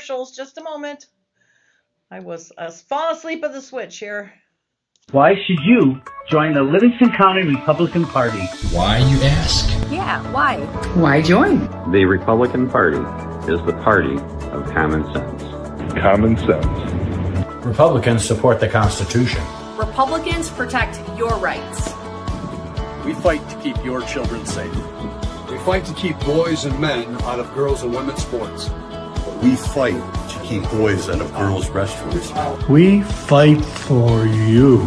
commercials. Just a moment. I was falling asleep at the switch here. Why should you join the Livingston County Republican Party? Why, you ask? Yeah, why? Why join? The Republican Party is the party of common sense. Common sense. Republicans support the Constitution. Republicans protect your rights. We fight to keep your children safe. We fight to keep boys and men out of girls' and women's sports. We fight to keep boys out of girls' restrooms. We fight for you.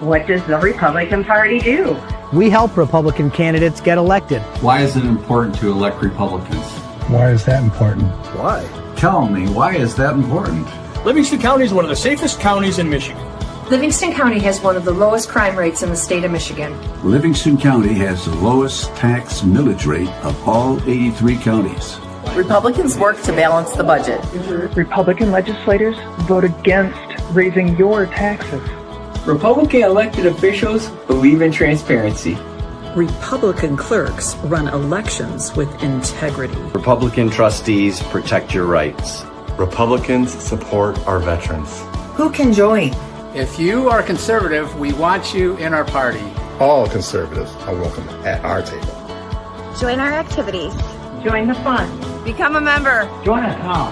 What does the Republican Party do? We help Republican candidates get elected. Why is it important to elect Republicans? Why is that important? Why? Tell me, why is that important? Livingston County is one of the safest counties in Michigan. Livingston County has one of the lowest crime rates in the state of Michigan. Livingston County has the lowest tax millage rate of all 83 counties. Republicans work to balance the budget. Republican legislators vote against raising your taxes. Republican elected officials believe in transparency. Republican clerks run elections with integrity. Republican trustees protect your rights. Republicans support our veterans. Who can join? If you are conservative, we want you in our party. All conservatives are welcome at our table. Join our activities. Join the fun. Become a member. Join us now.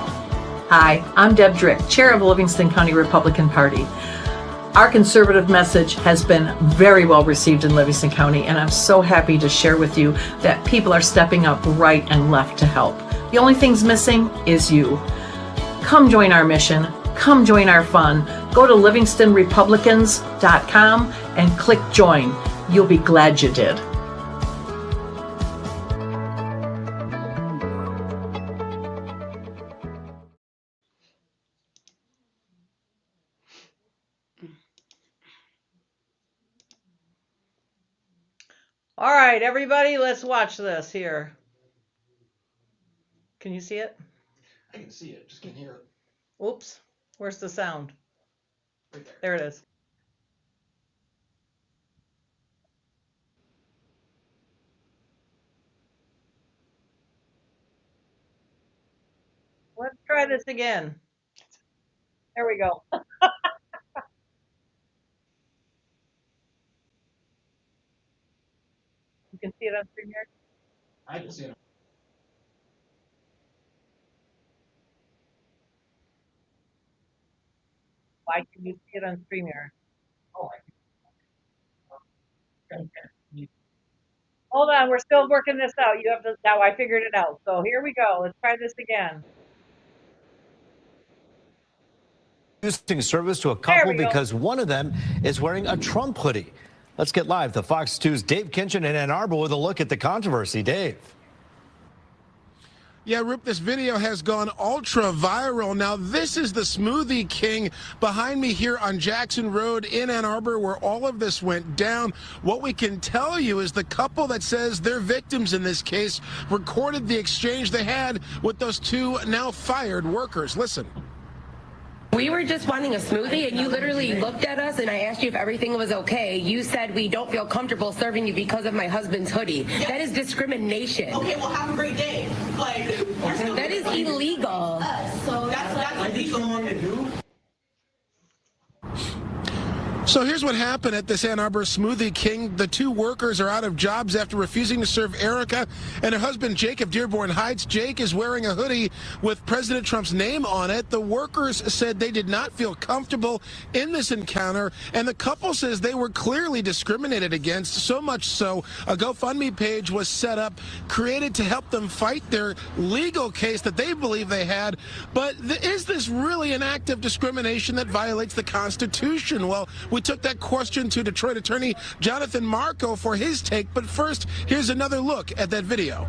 Hi, I'm Deb Drick, chair of Livingston County Republican Party. Our conservative message has been very well received in Livingston County, and I'm so happy to share with you that people are stepping up right and left to help. The only thing's missing is you. Come join our mission. Come join our fun. Go to livingstonrepublicans.com and click join. You'll be glad you did. All right, everybody, let's watch this here. Can you see it? I can see it, just can't hear it. Oops. Where's the sound? Right there. There it is. Let's try this again. There we go. You can see it on StreamYard? I can see it. Why can you see it on StreamYard? Oh, I can. Hold on, we're still working this out. You have to, now I figured it out. So here we go. Let's try this again. Using service to a couple because one of them is wearing a Trump hoodie. Let's get live to Fox 2's Dave Kinchin in Ann Arbor with a look at the controversy. Dave. Yeah, Rip, this video has gone ultra viral. Now, this is the Smoothie King behind me here on Jackson Road in Ann Arbor, where all of this went down. What we can tell you is the couple that says they're victims in this case recorded the exchange they had with those two now fired workers. Listen. We were just wanting a smoothie, and you literally looked at us, and I asked you if everything was okay. You said, we don't feel comfortable serving you because of my husband's hoodie. Yeah. That is discrimination. Okay, well, have a great day. Like, that is illegal. So that's illegal to do. So here's what happened at this Ann Arbor Smoothie King. The two workers are out of jobs after refusing to serve Erica and her husband Jake of Dearborn Heights. Jake is wearing a hoodie with President Trump's name on it. The workers said they did not feel comfortable in this encounter, and the couple says they were clearly discriminated against, so much so a GoFundMe page was set up, created to help them fight their legal case that they believe they had. But is this really an act of discrimination that violates the Constitution? Well, we took that question to Detroit attorney Jonathan Marco for his take, but first, here's another look at that video.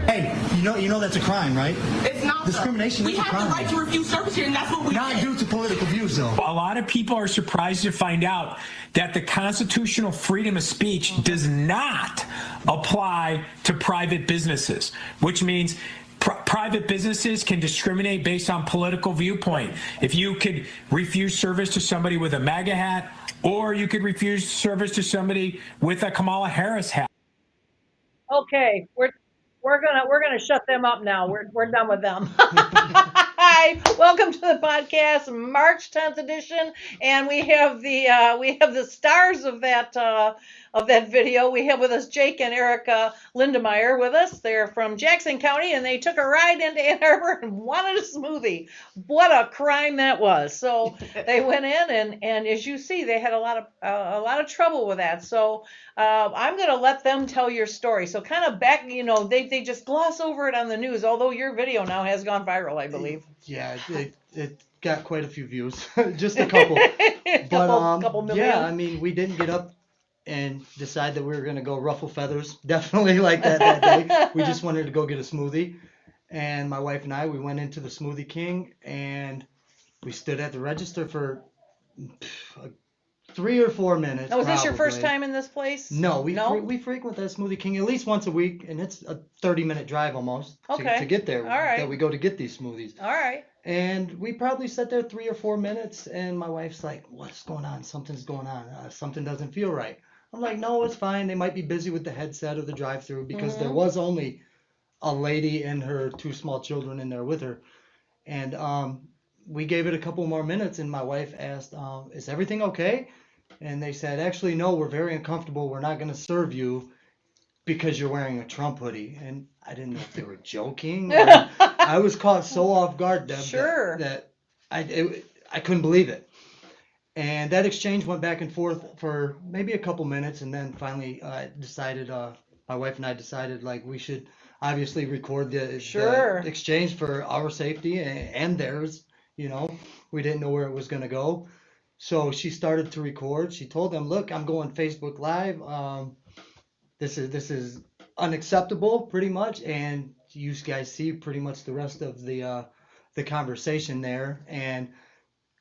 Hey, you know that's a crime, right? It's not. Discrimination is a crime. We have the right to refuse service here, and that's what we Not due to political views, though. A lot of people are surprised to find out that the constitutional freedom of speech does not apply to private businesses, which means private businesses can discriminate based on political viewpoint. If you could refuse service to somebody with a MAGA hat, or you could refuse service to somebody with a Kamala Harris hat. Okay, we're gonna shut them up now. We're done with them. podcast, March 10th edition, and we have the stars of that video. We have with us Jake and Erica Lindemeyer with us. They're from Jackson County, and they took a ride into Ann Arbor and wanted a smoothie. What a crime that was! So they went in, and as you see, they had a lot of trouble with that. So I'm going to let them tell your story. So kind of back, they just gloss over it on the news. Although your video now has gone viral, I believe. Yeah, it got quite a few views, just a couple. couple million. Yeah, I mean, we didn't get up and decide that we were going to go ruffle feathers. Definitely like that day. We just wanted to go get a smoothie. And my wife and I, we went into the Smoothie King, and we stood at the register for 3 or 4 minutes. Now, was this your first probably. time in this place? No, we frequent that Smoothie King at least once a week, and it's a 30-minute drive almost to get there. All right. That we go to get these smoothies. All right. And we probably sat there 3 or 4 minutes, and my wife's like, "What's going on? Something's going on. Something doesn't feel right." I'm like, "No, it's fine. They might be busy with the headset or the drive-through because there was only a lady and her 2 small children in there with her." And we gave it a couple more minutes, and my wife asked, "Is everything okay?" And they said, "Actually, no, we're very uncomfortable. We're not going to serve you because you're wearing a Trump hoodie." And I didn't know if they were joking. I was caught so off guard, Deb, Sure. that I couldn't believe it. And that exchange went back and forth for maybe a couple minutes, and then finally my wife and I decided like we should obviously record the exchange for our safety and theirs. We didn't know where it was going to go. So she started to record. She told them, "Look, I'm going Facebook Live. This is unacceptable, pretty much." And you guys see pretty much the rest of the conversation there. And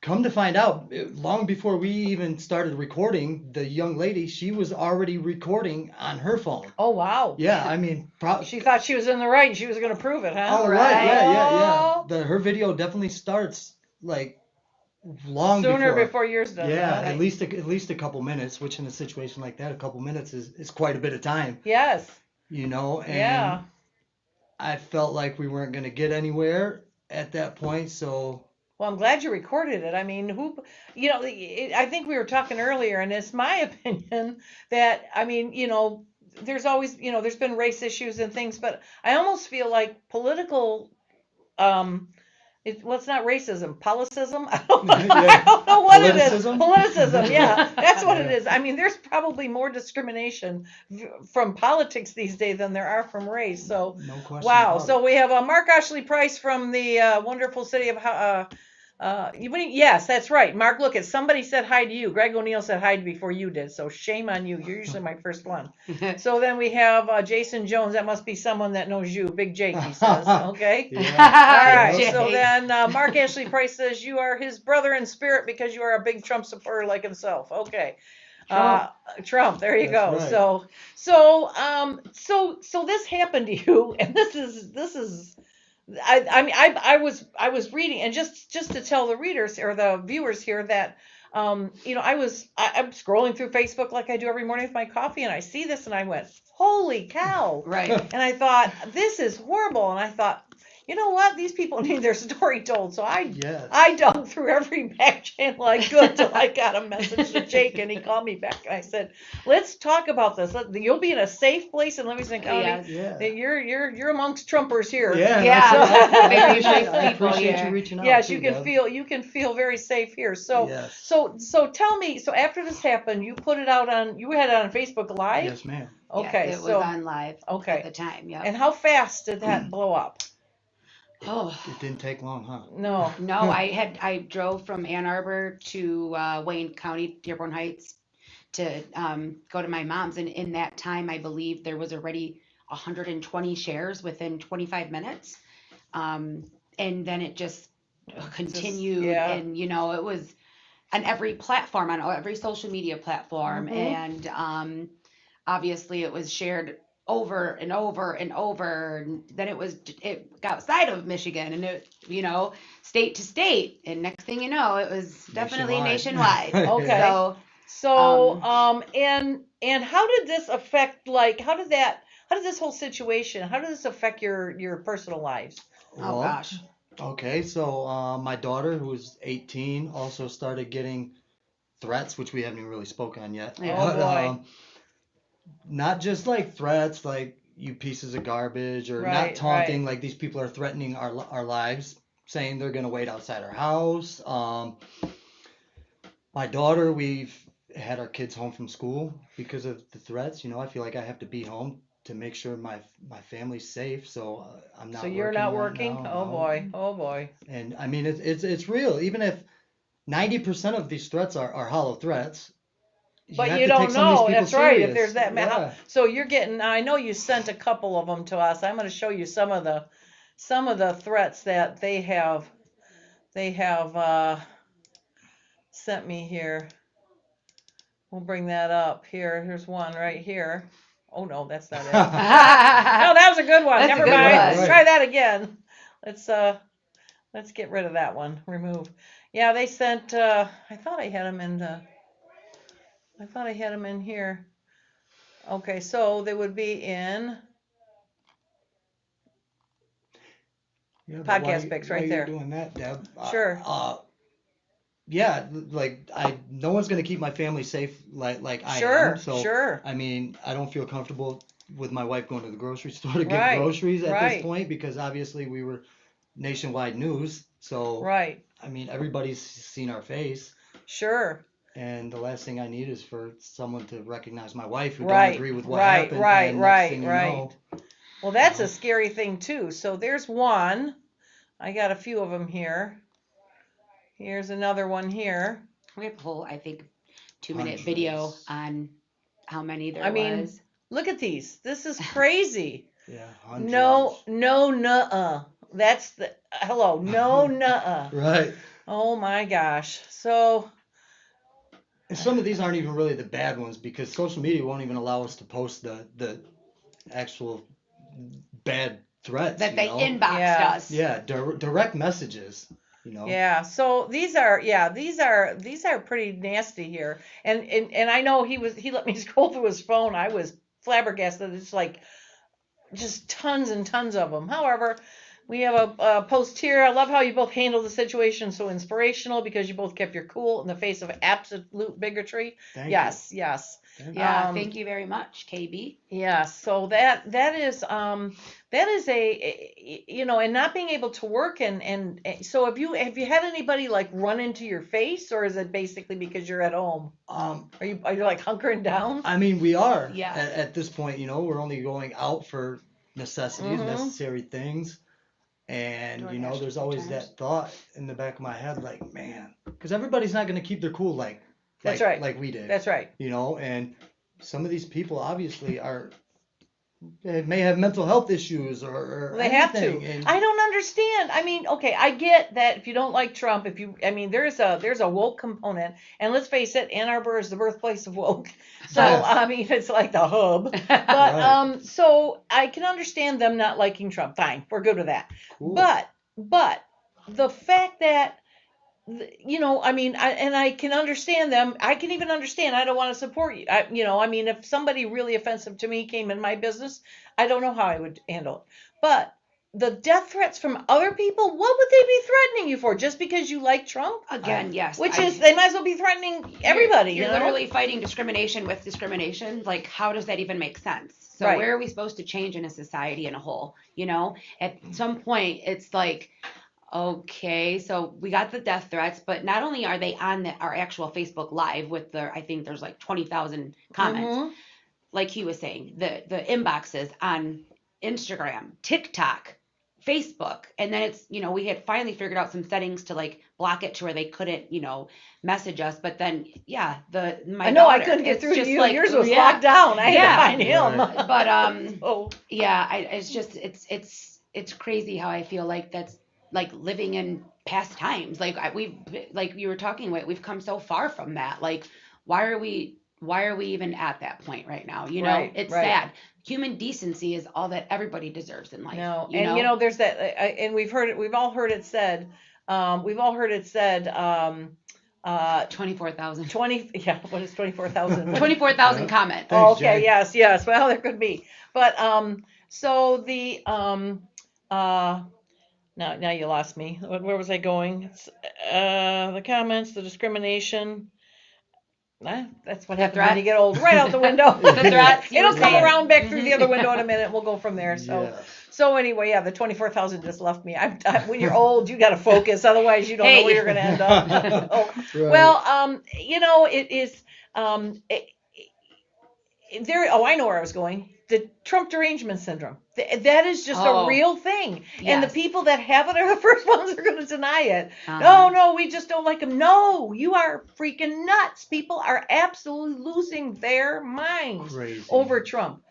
come to find out, long before we even started recording, the young lady, she was already recording on her phone. Oh, wow. Yeah, I mean, she thought she was in the right and she was going to prove it, huh? Oh, right. Yeah. Her video definitely starts like long sooner before yours does. Yeah, right? at least a couple minutes, which in a situation like that, a couple minutes is quite a bit of time. Yes. And I felt like we weren't going to get anywhere at that point, so. Well, I'm glad you recorded it. I mean, I think we were talking earlier, and it's my opinion that, I mean, there's always, there's been race issues and things, but I almost feel like political, it's not racism, policism. I don't know what it is. Politicism, yeah, that's what it is. I mean, there's probably more discrimination from politics these days than there are from race. So, no question. Wow. So we have Mark Ashley Price from the wonderful city of. Yes, that's right. Mark, look, somebody said hi to you. Greg O'Neill said hi before you did, so shame on you. You're usually my first one. So then we have Jason Jones. That must be someone that knows you. Big Jake, he says. Okay? Yeah. All right. Jake. So then Mark Ashley Price says you are his brother in spirit because you are a big Trump supporter like himself. Okay. Trump. There you go. Right. So this happened to you, and this is. I was reading, and just to tell the readers or the viewers here that I'm scrolling through Facebook like I do every morning with my coffee, and I see this and I went, holy cow. Right. And I thought, this is horrible. And I thought, you know what? These people need their story told. So I dug through every back channel I could till I got a message to Jake, and he called me back, and I said, "Let's talk about this. You'll be in a safe place in Livingston County. Yeah. You're amongst Trumpers here. I appreciate you reaching out. Yes, you can feel very safe here. So so tell me. So after this happened, you put it out on. You had it on Facebook Live. Yes, ma'am. Okay, yes, it was on live. Okay. At the time, yeah. And how fast did that blow up? Oh, it didn't take long, huh? No. I drove from Ann Arbor to Wayne County, Dearborn Heights, to go to my mom's, and in that time, I believe there was already 120 shares within 25 minutes, and then it just continued, and it was on every platform, on every social media platform, and obviously it was shared over and over and over, and then it got outside of Michigan, and it state to state, and next thing you know, it was definitely nationwide. Okay. And how did this affect, how did this whole situation, how did this affect your personal lives? Oh gosh. Okay, so my daughter, who's 18, also started getting threats, which we haven't even really spoken on yet. Yeah. Oh, boy. Not just like threats, like you pieces of garbage, or not Right, taunting, right. like these people are threatening our lives, saying they're gonna wait outside our house. My daughter, we've had our kids home from school because of the threats. I feel like I have to be home to make sure my family's safe. So I'm not. So you're working not right working? now, Oh no. boy. Oh boy. And I mean, it's real. Even if 90% of these threats are hollow threats, But have you to take don't some of these know. people That's right. If serious. there's that Yeah. so you're getting. I know you sent a couple of them to us. I'm going to show you some of the threats that they have sent me here. We'll bring that up here. Here's one right here. Oh no, that's not it. No, that was a good one. That's a Never good mind. one. Let's try that again. Let's get rid of that one. Remove. Yeah, they sent. I thought I had them in here. Okay, so they would be in Yeah, but podcast picks why right you're there. doing that, Deb? Sure. Yeah, like no one's gonna keep my family safe like I Sure, am. So sure. I mean, I don't feel comfortable with my wife going to the grocery store to get Right, groceries at right. this point, because obviously we were nationwide news. So Right. I mean, everybody's seen our face. Sure. And the last thing I need is for someone to recognize my wife who Right, don't agree with what right, happened. right, and right, next thing you right. know, Well, that's a scary thing too. So there's one. I got a few of them here. Here's another one here. We have a whole, I think, 2-minute video on how many there I mean, was. look at these. This is crazy. yeah, hundreds. No, nuh-uh. That's the hello. No, nuh-uh. Right. Oh my gosh. So And some of these aren't even really the bad ones, because social media won't even allow us to post the actual bad threats. That they know? inboxed Yeah. us. Yeah, direct messages. yeah, so these are pretty nasty here. And I know he let me scroll through his phone. I was flabbergasted. It's like just tons and tons of them. However, we have a post here. I love how you both handled the situation. So inspirational, because you both kept your cool in the face of absolute bigotry. Thank you. Yes. Yeah, thank you very much, KB. Yeah, so that is a and not being able to work and so have you had anybody like run into your face, or is it basically because you're at home? Are you like hunkering down? I mean, we are. Yeah. At this point, we're only going out for necessities, Mhm. necessary things. And, DoorDash there's always that thought in the back of my head, like, man, because everybody's not going to keep their cool That's right. like we did. That's right. And some of these people obviously they may have mental health issues or They have to. anything, and I don't understand. I mean, okay, I get that if you don't like Trump, there's a woke component, and let's face it, Ann Arbor is the birthplace of woke. So Yes. I mean, it's like the hub. But Right. so I can understand them not liking Trump. Fine, we're good with that. Cool. But the fact that I can understand them. I can even understand. I don't want to support you. If somebody really offensive to me came in my business, I don't know how I would handle it. But the death threats from other people, what would they be threatening you for? Just because you like Trump? Again, yes. They might as well be threatening everybody. You're you know? literally fighting discrimination with discrimination. Like, how does that even make sense? So Right. where are we supposed to change in a society in a whole? At some point, it's like, okay, so we got the death threats, but not only are they on our actual Facebook Live with I think there's like 20,000 comments, Mhm. like he was saying, the inboxes on Instagram, TikTok, Facebook, and then it's, we had finally figured out some settings to like block it to where they couldn't, message us, but then, yeah, my I know I daughter, couldn't get it's through to just you. like, Yours was yeah, locked down. I yeah. had to find him. Right. But Oh. yeah, it's just it's crazy how I feel like that's like living in past times. Like like you were talking about, we've come so far from that. Like, why are we even at that point right now? Right, It's right. sad. Human decency is all that everybody deserves in life. No, you and know? there's that, and we've all heard it said. 24,000. 20, yeah, what is 24,000? 24,000 comments. Oh, Thanks, okay, Jay. yes. Well, there could be. But so the Now you lost me. Where was I going? The comments, the discrimination. That's what happens when you get old. Right out the window. It'll come around back through the other window in a minute. We'll go from there. So anyway, yeah, the 24,000 just left me. When you're old, you got to focus. Otherwise, you don't know where you're going to end up. Well, it is. I know where I was going. The Trump derangement syndrome. That is just a real thing. Yes. And the people that have it are the first ones that are going to deny it. No, we just don't like them. No, you are freaking nuts. People are absolutely losing their minds over Trump.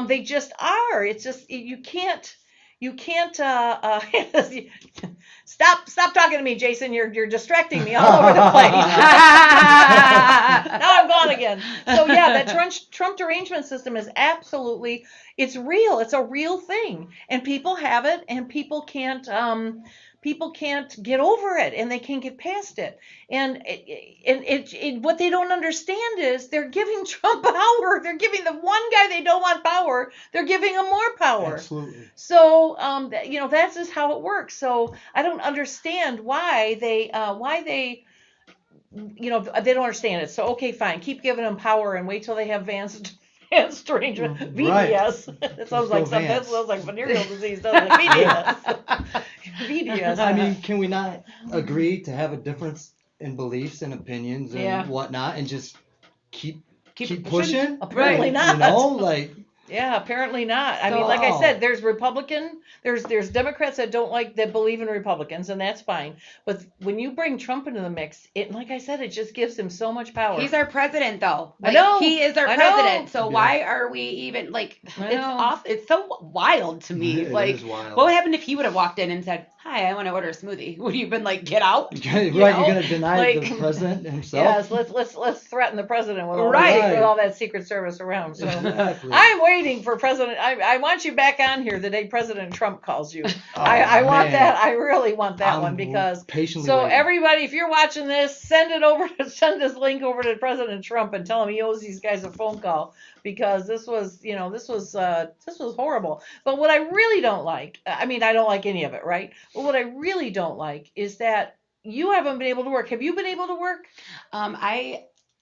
They just are. It's just, you can't stop talking to me, Jason. You're distracting me all over the place. Now I'm gone again. So yeah, that Trump derangement system is absolutely, it's real. It's a real thing, and people have it, and people can't get over it, and they can't get past it. And what they don't understand is they're giving Trump power. They're giving the one guy they don't want power. They're giving him more power. Absolutely. So that's just how it works. So I don't understand why they they don't understand it. So okay, fine, keep giving them power and wait till they have advanced derangement. VDS. That sounds like something. That sounds like venereal disease, doesn't it? VDS. VDS. I mean, can we not agree to have a difference in beliefs and opinions and whatnot, and just keep pushing? Apparently not. Yeah, apparently not. I mean, like I said, there's there's Democrats that believe in Republicans, and that's fine. But when you bring Trump into the mix, like I said, it just gives him so much power. He's our president, though. I know. He is our president. So why are we even it's so wild to me. It is wild. What would happen if he would have walked in and said, "Hi, I want to order a smoothie"? Would you have been like, "Get out"? You're going to deny the president himself? Yes, let's threaten the president with all that Secret Service around. So exactly. I'm waiting for President. I want you back on here the day President Trump calls you. I want that. I really want that one, because patiently so waiting. Everybody, if you're watching this, send this link over to President Trump and tell him he owes these guys a phone call, because this was horrible. But what I really don't like, I don't like any of it, right? But what I really don't like is that you haven't been able to work. Have you been able to work?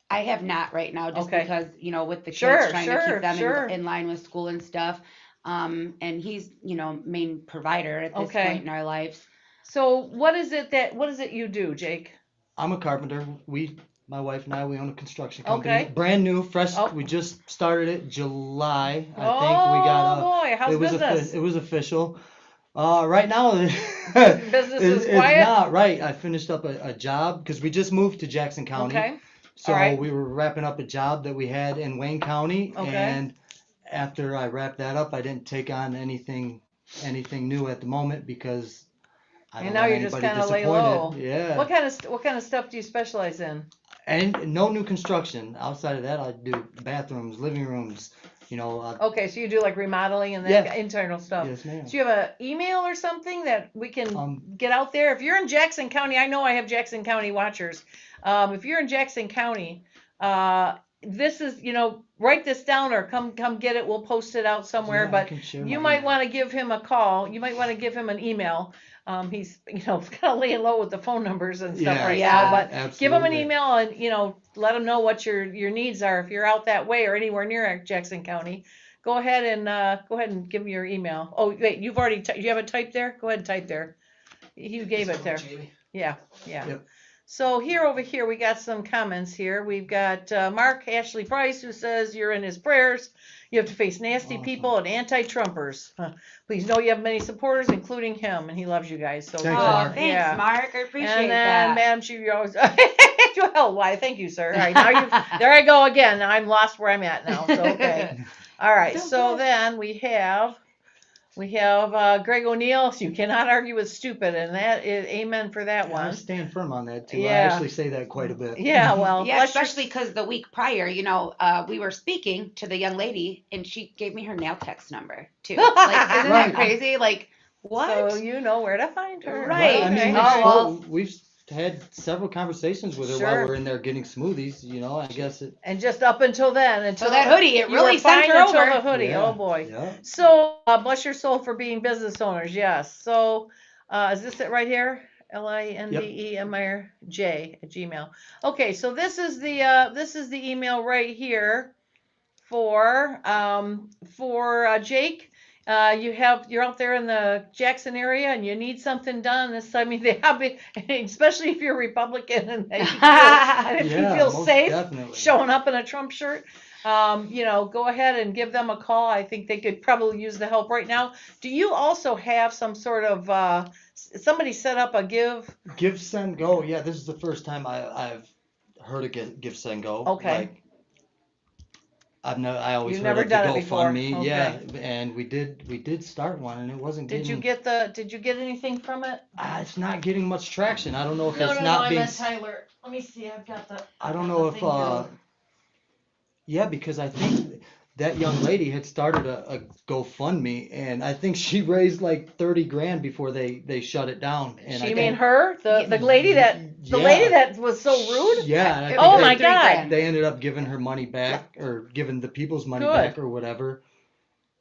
I have not right now, just because, with the kids trying to keep them in line with school and stuff. And he's, main provider at this point in our lives. So what is it you do, Jake? I'm a carpenter. My wife and I, we own a construction company. Brand new, fresh. We just started it July. I think we got boy, how's business? It was official. Right now, business is quiet. It's not right. I finished up a job because we just moved to Jackson County. Okay. So we were wrapping up a job that we had in Wayne County, and after I wrapped that up, I didn't take on anything new at the moment, because I don't want anybody disappointed. And now you're just kind of lay low. Yeah. What kind of stuff do you specialize in? And no new construction. Outside of that, I do bathrooms, living rooms. Okay, so you do like remodeling and that internal stuff. Yes, ma'am. So you have an email or something that we can get out there? If you're in Jackson County, I know I have Jackson County watchers. If you're in Jackson County, this is, write this down or come get it. We'll post it out somewhere. But you might want to give him a call. You might want to give him an email. He's, kind of laying low with the phone numbers and stuff now. But absolutely. Give him an email and, let him know what your needs are. If you're out that way or anywhere near Jackson County, go ahead and give me your email. Oh, wait, you have it typed there? Go ahead and type there. You gave it there. Yeah. Yep. So over here, we got some comments here. We've got Mark Ashley Price, who says you're in his prayers. You have to face nasty people and anti-Trumpers. Please know you have many supporters, including him, and he loves you guys. So thanks, Mark. Thanks, Mark. I appreciate that. And then, Madam Chief, you're always... Well, why? Thank you, sir. All right, now there I go again. I'm lost where I'm at now. So okay. All right. So then we have Greg O'Neill. So you cannot argue with stupid, and that is amen for that one. I stand firm on that too. I actually say that quite a bit. Yeah, well, especially because the week prior, we were speaking to the young lady, and she gave me her nail text number too. Isn't that crazy? What? So you know where to find her, right? Well, I mean, we've had several conversations with her while we're in there getting smoothies. I guess it. And just up until then, until that hoodie, it really sent her over. The hoodie. Yeah. Oh boy. Yeah. So bless your soul for being business owners. Yes. So Is this it right here? LINDEMIRJ@gmail. Okay, so this is the email right here for Jake. You're out there in the Jackson area and you need something done. Especially if you're Republican and if you feel safe showing up in a Trump shirt. Go ahead and give them a call. I think they could probably use the help right now. Do you also have some sort of somebody set up a Give, Send, Go? Yeah, this is the first time I've heard of Give, Send, Go. Okay. I always You've heard never of done the it before. GoFundMe. Okay. Yeah, and we did start one, and it wasn't. Did you get anything from it? It's not getting much traction. I don't know if No, it's no, not no. I being. meant Tyler. Let me see. I've got the. I don't know if. Yeah, because I think that young lady had started a GoFundMe, and I think she raised like 30 grand before they shut it down. And You mean her, the lady that lady that was so rude? Yeah. and I think Oh my God. They ended up giving her money back, or giving the people's money back, or whatever.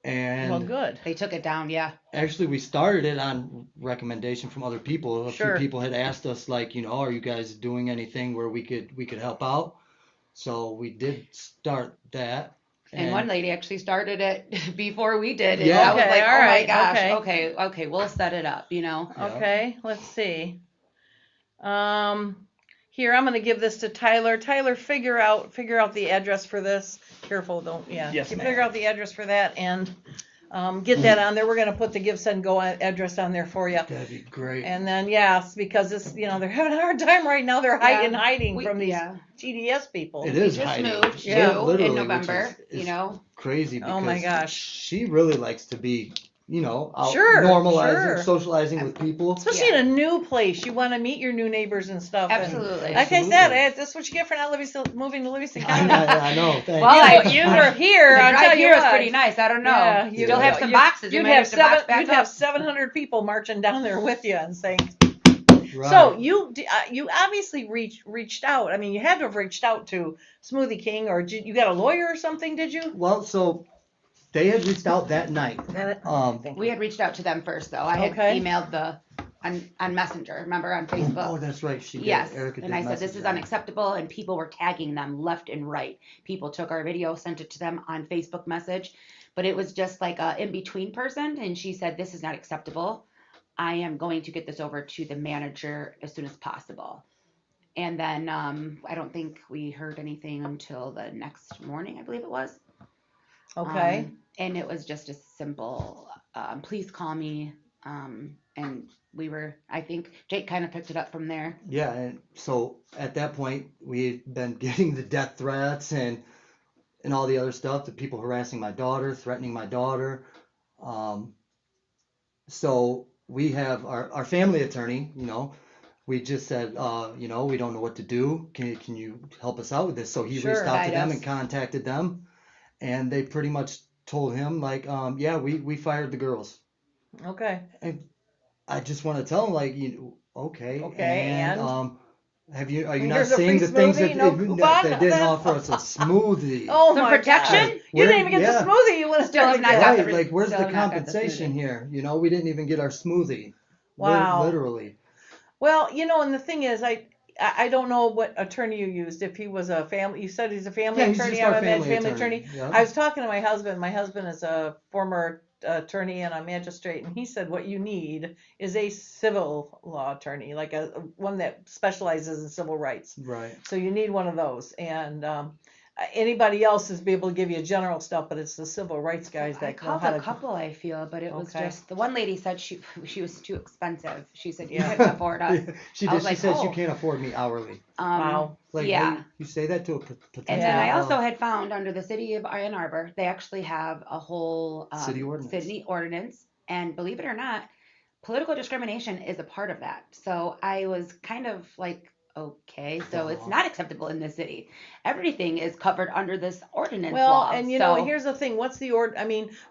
And Well, good. They took it down, yeah. actually, we started it on recommendation from other people. A few people had asked us, like, are you guys doing anything where we could help out? So we did start that. And one lady actually started it before we did. And Yeah. I was Okay, like, all oh my right, gosh, okay. okay, we'll set it up, Okay, let's see. Here, I'm gonna give this to Tyler. Tyler, figure out the address for this. Careful, don't, yeah. Yes, You ma'am. figure out the address for that and get that on there. We're gonna put the Give, Send, Go address on there for you. That'd be great. And then, yes, because this, they're having a hard time right now. They're hiding from these TDS people. It is We just hiding. moved Yeah, too literally, in which November, is crazy. Because Oh my gosh. she really likes to be, out Sure, normalizing, sure. socializing with people. Especially in a new place, you want to meet your new neighbors and stuff. and Absolutely. like I said, that's what you get for not moving to Livingston County. I know. Thank Well, you were here. The I'll drive tell you here was what. pretty nice. I don't know. Yeah, You still have some boxes. You You'd might have to box back you'd have up. 700 people marching down there with you and saying. Right. So you obviously reached out. I mean, you had to have reached out to Smoothie King, or you got a lawyer or something? Did you? Well, so they had reached out that night. We had reached out to them first, though. I had emailed on Messenger, remember, on Facebook. Oh, that's right. She did. Yes, Erica and did I said, this message is her. unacceptable, and people were tagging them left and right. People took our video, sent it to them on Facebook message, but it was just like a in-between person, and she said, this is not acceptable. I am going to get this over to the manager as soon as possible. And then I don't think we heard anything until the next morning, I believe it was. Okay. And it was just a simple, please call me. And I think Jake kind of picked it up from there. Yeah, and so at that point, we had been getting the death threats and all the other stuff, the people harassing my daughter, threatening my daughter. So we have our family attorney, we just said, we don't know what to do. Can you help us out with this? So he reached out to them and contacted them, and they pretty much told him, like, yeah, we fired the girls. Okay. And I just want to tell him, like, okay. Okay, and? Are you not Here's a seeing free the things smoothie, that no they coupon? didn't offer us a smoothie? Oh Some my protection? God. You didn't even get the smoothie. You want to Still have not got Right, the like, where's still the have not got the compensation smoothie. here? We didn't even get our smoothie. Wow. Literally. Well, and the thing is, I don't know what attorney you used. If he was a family, you said he's a family Yeah, he's attorney. just our I'm a family family attorney. attorney. Yeah. I was talking to my husband. My husband is a former attorney and a magistrate, and he said what you need is a civil law attorney, like one that specializes in civil rights. Right. So you need one of those, and anybody else is be able to give you general stuff, but it's the civil rights guys I that know called how a to. couple, I feel, but it was Okay. just the one lady said she was too expensive. She said you couldn't afford us. She I did. was She like, says oh. you can't afford me hourly. Wow. Like, yeah. hey, you say that to a potential. And then I also had found under the city of Ann Arbor, they actually have a whole City ordinance. And believe it or not, political discrimination is a part of that. So I was kind of like, okay, so it's not acceptable in this city. Everything is covered under this ordinance law. Well, and so, here's the thing. What's the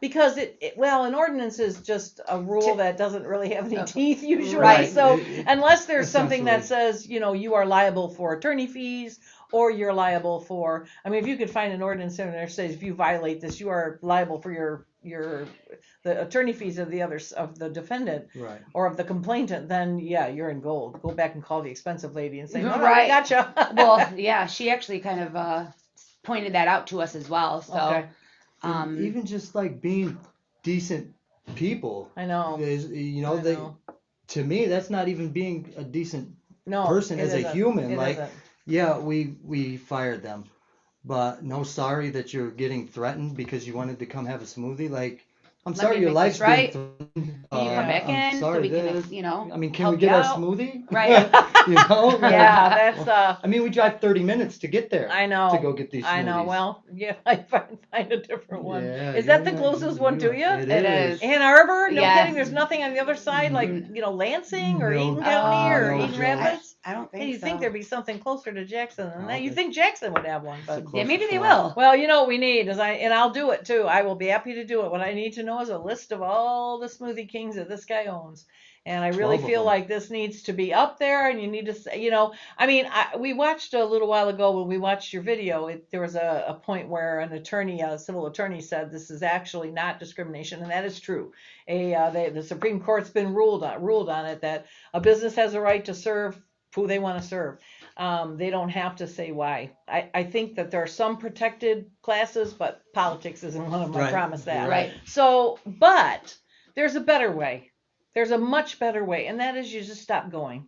because an ordinance is just a rule that doesn't really have any teeth usually. Right. So unless there's something that essentially. says, you are liable for attorney fees, or you're liable for, if you could find an ordinance in there that says if you violate this, you are liable for your the attorney fees of the defendant Right. or of the complainant, then yeah, you're in gold. Go back and call the expensive lady and say, no, Right. I gotcha. Well, yeah, she actually kind of pointed that out to us as well. So, Okay. And even just like being decent people. I know. Is, to me, that's not even being a decent No, person it as a isn't. human. It Like, isn't. yeah, we fired them, but no, sorry that you're getting threatened because you wanted to come have a smoothie. Like, I'm Let sorry me your make life's this right. been threatened. Can you come back I'm in so sorry we can, that- I mean, can help we get you our out? smoothie? Right. You know? Yeah, that's I mean, we drive 30 minutes to get there. I know. To go get these smoothies. I know. Well, yeah, I find a different one. Yeah, Is that the yeah, closest one to you? It is. Ann Arbor? No Yes. kidding. There's nothing on the other side, like Lansing or No. Eden County or no Eden joke. Rapids. I don't Hey, think you so. think there'd be something closer to Jackson than that? No, You but- think Jackson would have one, but Yeah, maybe they one. will. well, you know what we need is I'll do it too. I will be happy to do it. What I need to know is a list of all the Smoothie Kings that this guy owns. And I really 12 of feel them. like this needs to be up there, and you need to say, I mean, we watched a little while ago when we watched your video, there was a point where an attorney, a civil attorney said this is actually not discrimination, and that is true. The Supreme Court's been ruled on it that a business has a right to serve who they want to serve. They don't have to say why. I think that there are some protected classes, but politics isn't one of them. I Right. promise that. Right. So, but there's a better way. There's a much better way, and that is you just stop going.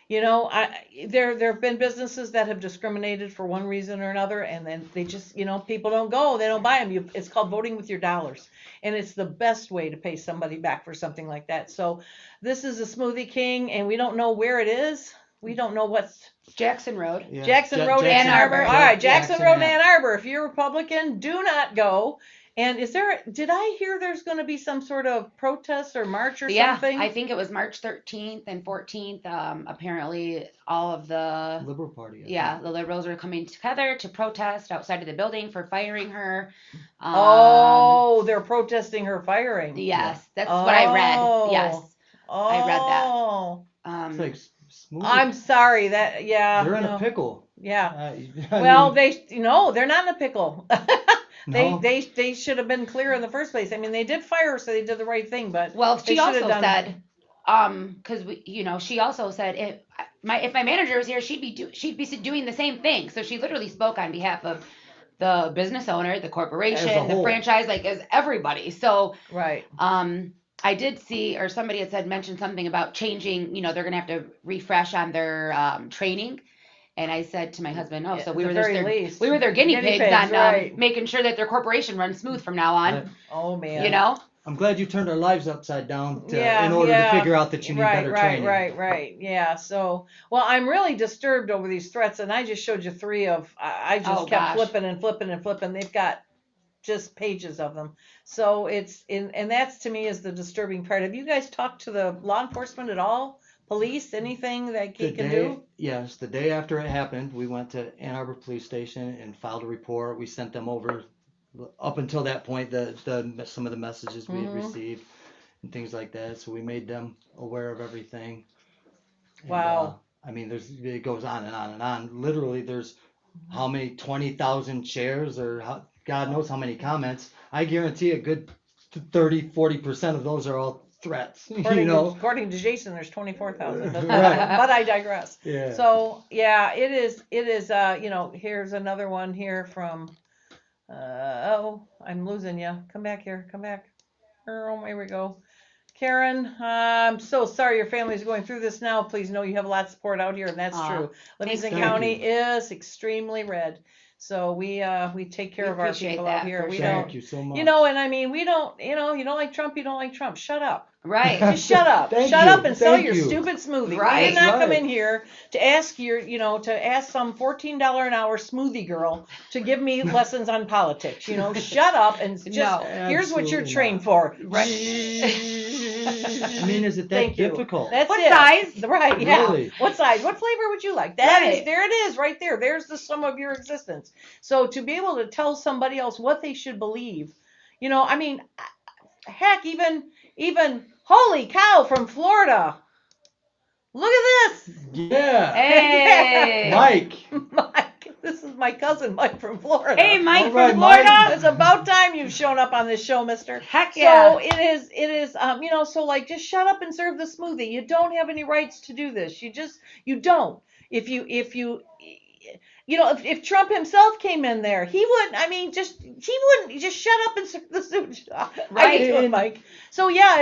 There have been businesses that have discriminated for one reason or another, and then they just, people don't go, they don't buy them. It's called voting with your dollars, and it's the best way to pay somebody back for something like that. So this is a Smoothie King, and we don't know where it is. We don't know what's Jackson Road. Yeah. Jackson Road, Jackson- Ann Arbor. All right, Jackson Road, Ave. Ann Arbor. If you're Republican, do not go. And did I hear there's going to be some sort of protest or march or something? I think it was March 13th and 14th. Apparently, all of the Liberal Party. the liberals are coming together to protest outside of the building for firing her. They're protesting her firing. Yes, that's what I read. Yes, I read that. Oh. It's like smoothie. I'm sorry that, yeah. They're in no. a pickle. Yeah. I Well, mean, they're not in a pickle. No. They should have been clear in the first place. I mean, they did fire her, so they did the right thing. But Well, they she should have also done- said, because she also said if my manager was here, she'd be doing the same thing. So she literally spoke on behalf of the business owner, the corporation, As a the whole. franchise, like as everybody. So right. I did see, or somebody had mentioned something about changing. They're gonna have to refresh on their training. And I said to my husband, Yeah, so at we the were very their least. we were their guinea pigs on right. making sure that their corporation runs smooth from now on. Right. Oh man. I'm glad you turned our lives upside down Yeah, in order yeah. to figure out that you need better training. Right. Yeah. So, well, I'm really disturbed over these threats, and I just showed you three of. I just Oh, kept gosh. flipping. They've got just pages of them. So and that's to me is the disturbing part. Have you guys talked to the law enforcement at all? Police, anything that he can do? Yes, the day after it happened, we went to Ann Arbor Police Station and filed a report. We sent them over, up until that point, some of the messages we had received and things like that. So we made them aware of everything. And, Wow. I mean, it goes on and on and on. Literally, there's how many 20,000 shares or God knows how many comments. I guarantee a good 30-40% of those are all threats. According to Jason, there's 24,000. But Right. I digress. Yeah. So yeah, it is. Here's another one here from. I'm losing you. Come back here. Come back. Oh, here we go. Karen, I'm so sorry your family is going through this now. Please know you have a lot of support out here, and that's true. Livingston Thank County you. is extremely red. So we take care of our appreciate people that out here. for We sure. don't. Thank you so much. And I mean, we don't. You don't like Trump. You don't like Trump. Shut up. Right. Just shut up. Thank Shut you. up and sell Thank your you. stupid smoothie. We Right. did not come Right. in here to ask to ask some $14 an hour smoothie girl to give me lessons on politics. Shut up and just No. here's what you're Absolutely trained for. Right. I mean, is it that Thank you. difficult? That's What it. size? Right, yeah. Really? What size? What flavor would you like? There it is, right there. There's the sum of your existence. So to be able to tell somebody else what they should believe, I mean, heck, even holy cow from Florida. Look at this. Yeah. Hey. Mike. Mike, this is with my cousin Mike from Florida. Hey, Mike All right, from Mike. Florida. It's about time you've shown up on this show, mister. Heck yeah. So it is, so like, just shut up and serve the smoothie. You don't have any rights to do this. You don't. If Trump himself came in there, he wouldn't just shut up and serve the smoothie. Right. I get to it, Mike. So yeah,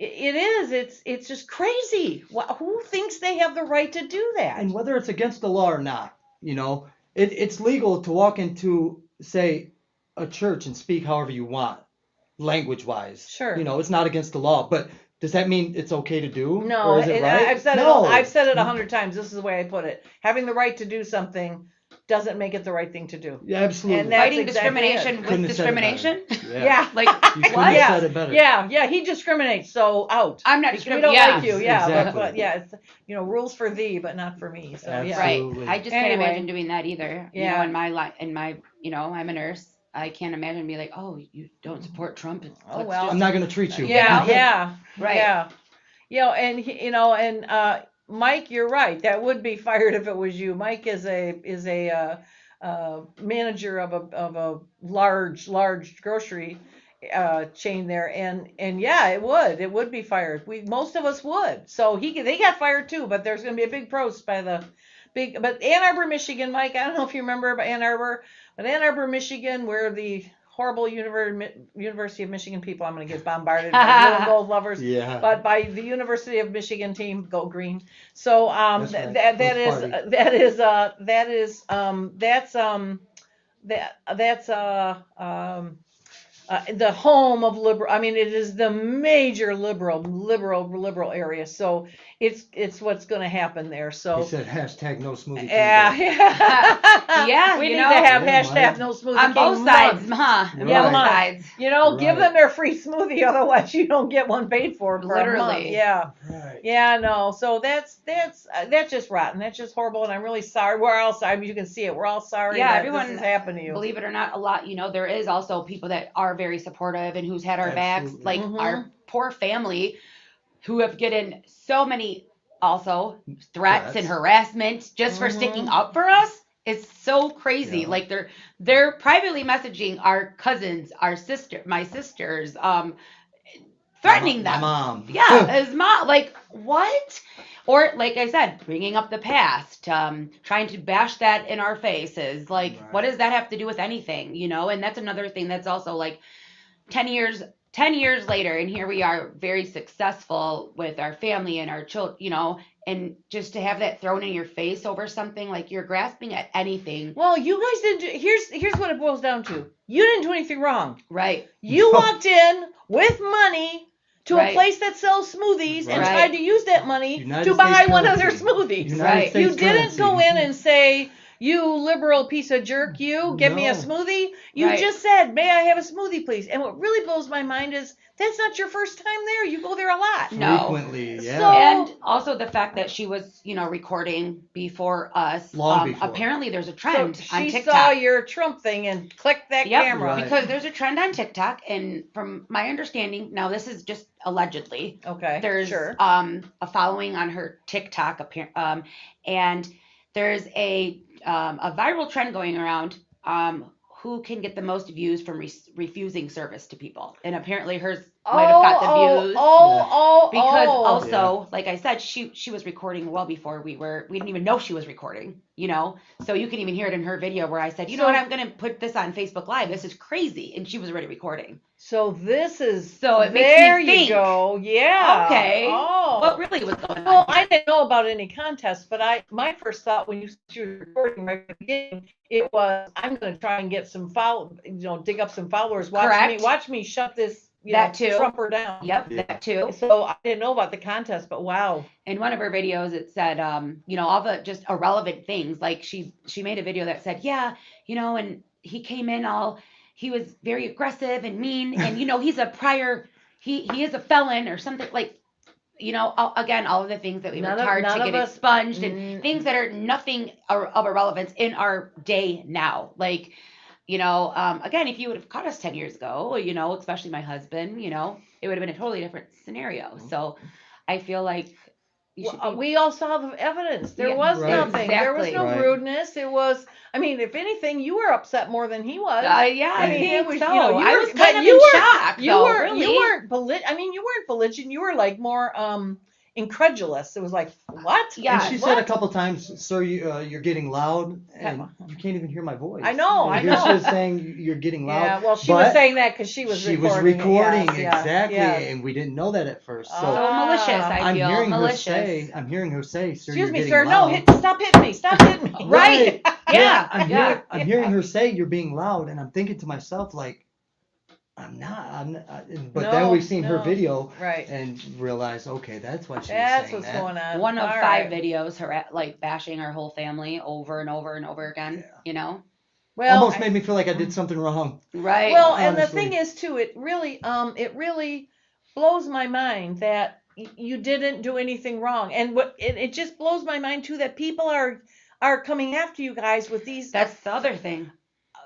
it's just crazy. Who thinks they have the right to do that? And whether it's against the law or not, it's legal to walk into, say, a church and speak however you want, language-wise. Sure. It's not against the law, but does that mean it's okay to do? No, Or is it right? I've said No. I've said it 100 times. This is the way I put it. Having the right to do something doesn't make it the right thing to do. Yeah, absolutely. And that's Fighting exactly discrimination it. with Couldn't have said it discrimination. better. Yeah. Like You couldn't what? have said it better. Yeah, he discriminates, so out. I'm not We discriminating. don't Yeah. like you, yeah, Exactly. but yeah, it's rules for thee, but not for me. So yeah. Right. Absolutely. I just Anyway. can't imagine doing that either. Yeah. In my I'm a nurse. I can't imagine being like, oh, you don't support Trump. Oh, well. I'm not going to treat you. Yeah. Right. Yeah. And Mike, you're right. That would be fired if it was you. Mike is a manager of a large grocery chain there, and yeah, it would be fired. Most of us would. So they got fired too, but there's going to be a big protest but Ann Arbor, Michigan, Mike, I don't know if you remember about Ann Arbor, but Ann Arbor, Michigan, where the horrible University of Michigan people, I'm going to get bombarded by blue and gold lovers, Yeah. but by the University of Michigan team, go green. So That's right. that's the home of liberal. I mean, it is the major liberal area. So it's what's going to happen there. So He said hashtag no smoothie. King yeah, Day. Yeah, we you need know, to have Yeah, hashtag Mike. no smoothie on both King sides, month. huh? Yeah, Both month. sides. Give Right. them their free smoothie, otherwise you don't get one paid for a month. Literally. Yeah. Right. Yeah, no. So that's just rotten. That's just horrible, and I'm really sorry. We're all sorry. I mean, you can see it. We're all sorry. Yeah, that everyone, this has happened to you. Believe it or not, a lot, there is also people that are very supportive and who's had our backs, Absolutely. like our poor family who have gotten so many also threats and harassment just for sticking up for us. It's so crazy. Yeah. Like they're privately messaging our cousins, my sisters, threatening them. My mom. Yeah, his mom. Like, what? Or, like I said, bringing up the past, trying to bash that in our faces. Like, what does that have to do with anything, And that's another thing that's also like 10 years later, and here we are very successful with our family and our children, and just to have that thrown in your face over something, like you're grasping at anything. Well, you guys didn't do, here's what it boils down to. You didn't do anything wrong. Right. You walked in with money to a Right. place that sells smoothies and Right. tried to use that money United to buy States one of their currency. smoothies. United Right. States You didn't currency. go in and say, you liberal piece of jerk, you give me a No. smoothie. You Right. just said, may I have a smoothie, please? And what really blows my mind is that's not your first time there. You go there a lot. No. Frequently, yeah. So- And also the fact that she was, recording before us. Long before. Apparently there's a So trend on she TikTok. saw your Trump thing and clicked that Yep, camera. Right. because there's a trend on TikTok, and from my understanding, now this is just allegedly, Okay, there's sure. a following on her TikTok, and there's a viral trend going around. Who can get the most views from refusing service to people? And apparently hers might have got the views. Because also, like I said, she was recording well before we didn't even know she was recording, So you can even hear it in her video where I said, So- what, I'm going to put this on Facebook Live. This is crazy. And she was already recording. So this is So it makes me there you think, go. Yeah. Okay. Oh. What really was going on? Well, I didn't know about any contests, but my first thought when you were recording right at the beginning, it was I'm going to try and get some dig up some followers. Correct. Watch me shut this That too. Trumper down. Yep, that too. So I didn't know about the contest, but wow. In one of her videos, it said, all the just irrelevant things. Like she made a video that said, and he came in he was very aggressive and mean, and he's a prior, he is a felon or something like, again, all of the things that we worked hard to get expunged and things that are nothing of irrelevance in our day now. Like, again, if you would have caught us 10 years ago, especially my husband, it would have been a totally different scenario. So I feel like, We all saw the evidence. There Yeah, was right. nothing. There was Exactly. no Right. rudeness. It was. I mean, if anything, you were upset more than he was. Yeah, I mean, think it was. so. You know, you I were was but kind of you in were- shock, You though, were. really. You weren't I mean, you weren't belligerent. You were like more incredulous. It was like, what? Yeah. And she said a couple times, "Sir, you're getting loud, and you can't even hear my voice." I know. Here she was saying you're getting loud. Yeah. Well, she but was saying that because she was recording. Yes, yes, exactly, yes. and we didn't know that at first. So So malicious, I I'm feel. hearing Malicious. I'm hearing her say, "Sir, Excuse you're me, getting sir. loud." No, stop hitting me. Stop hitting me. Right. Yeah. I'm hearing her say you're being loud, and I'm thinking to myself like, I'm not. But then No, we've seen her no. video Right. and realized, okay, that's why she That's was saying what's that. going on. One of All 5 right. videos, her like bashing our whole family over and over and over again. You know. Well, Almost made me feel like I did something wrong. Right. Well, and the honestly. thing is too, it really blows my mind that you didn't do anything wrong, and it just blows my mind too that people are coming after you guys with these. That's the other thing.